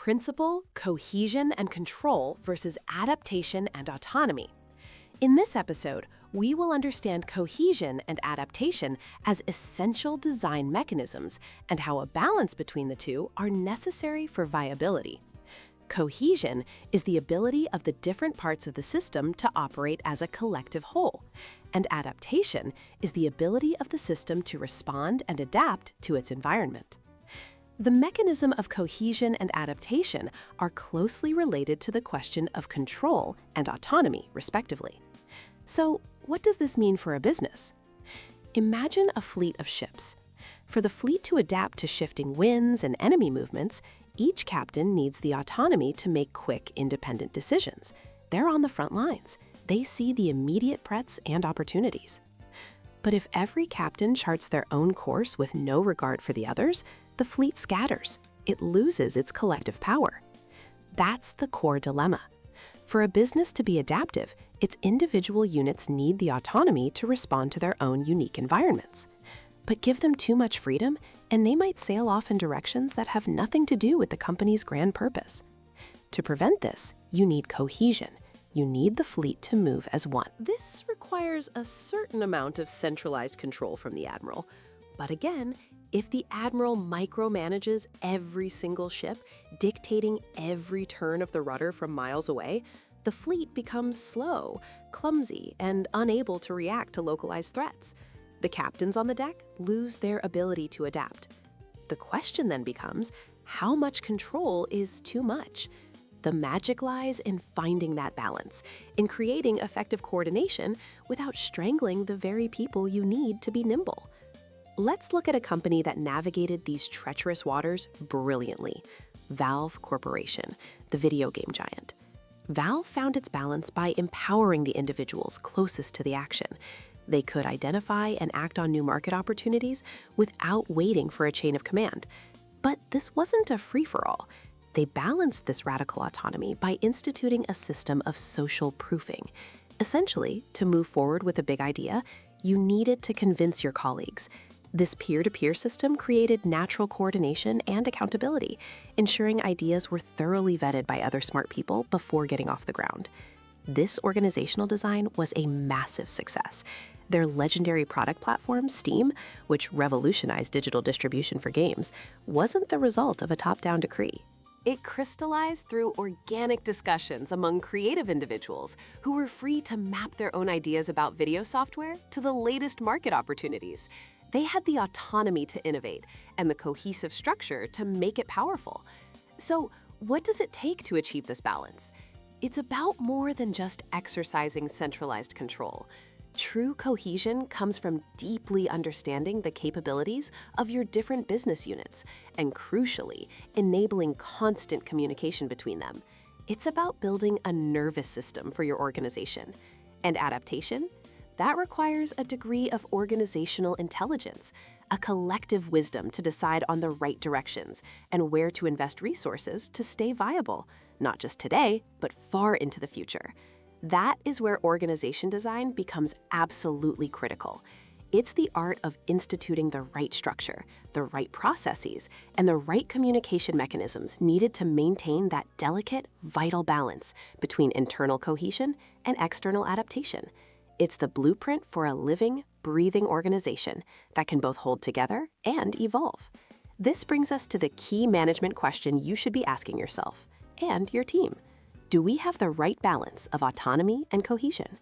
principle, cohesion, and control versus adaptation and autonomy. In this episode, we will understand cohesion and adaptation as essential design mechanisms and how a balance between the two are necessary for viability. Cohesion is the ability of the different parts of the system to operate as a collective whole, and adaptation is the ability of the system to respond and adapt to its environment. The mechanism of cohesion and adaptation are closely related to the question of control and autonomy, respectively. So, what does this mean for a business? Imagine a fleet of ships. For the fleet to adapt to shifting winds and enemy movements, each captain needs the autonomy to make quick, independent decisions. They're on the front lines. They see the immediate threats and opportunities. But if every captain charts their own course with no regard for the others, the fleet scatters. It loses its collective power. That's the core dilemma. For a business to be adaptive, its individual units need the autonomy to respond to their own unique environments. But give them too much freedom, and they might sail off in directions that have nothing to do with the company's grand purpose. To prevent this, you need cohesion. You need the fleet to move as one. This requires a certain amount of centralized control from the admiral. But again, if the admiral micromanages every single ship, dictating every turn of the rudder from miles away, the fleet becomes slow, clumsy, and unable to react to localized threats. The captains on the deck lose their ability to adapt. The question then becomes, how much control is too much? The magic lies in finding that balance, in creating effective coordination without strangling the very people you need to be nimble. Let's look at a company that navigated these treacherous waters brilliantly. Valve Corporation, the video game giant. Valve found its balance by empowering the individuals closest to the action. They could identify and act on new market opportunities without waiting for a chain of command. But this wasn't a free-for-all. They balanced this radical autonomy by instituting a system of social proofing. Essentially, to move forward with a big idea, you needed to convince your colleagues. This peer-to-peer system created natural coordination and accountability, ensuring ideas were thoroughly vetted by other smart people before getting off the ground. This organizational design was a massive success. Their legendary product platform, Steam, which revolutionized digital distribution for games, wasn't the result of a top-down decree. It crystallized through organic discussions among creative individuals who were free to map their own ideas about video software to the latest market opportunities. They had the autonomy to innovate and the cohesive structure to make it powerful. So, what does it take to achieve this balance? It's about more than just exercising centralized control. True cohesion comes from deeply understanding the capabilities of your different business units and, crucially, enabling constant communication between them. It's about building a nervous system for your organization. And adaptation? That requires a degree of organizational intelligence, a collective wisdom to decide on the right directions and where to invest resources to stay viable, not just today, but far into the future. That is where organization design becomes absolutely critical. It's the art of instituting the right structure, the right processes, and the right communication mechanisms needed to maintain that delicate, vital balance between internal cohesion and external adaptation. It's the blueprint for a living, breathing organization that can both hold together and evolve. This brings us to the key management question you should be asking yourself and your team. Do we have the right balance of autonomy and cohesion?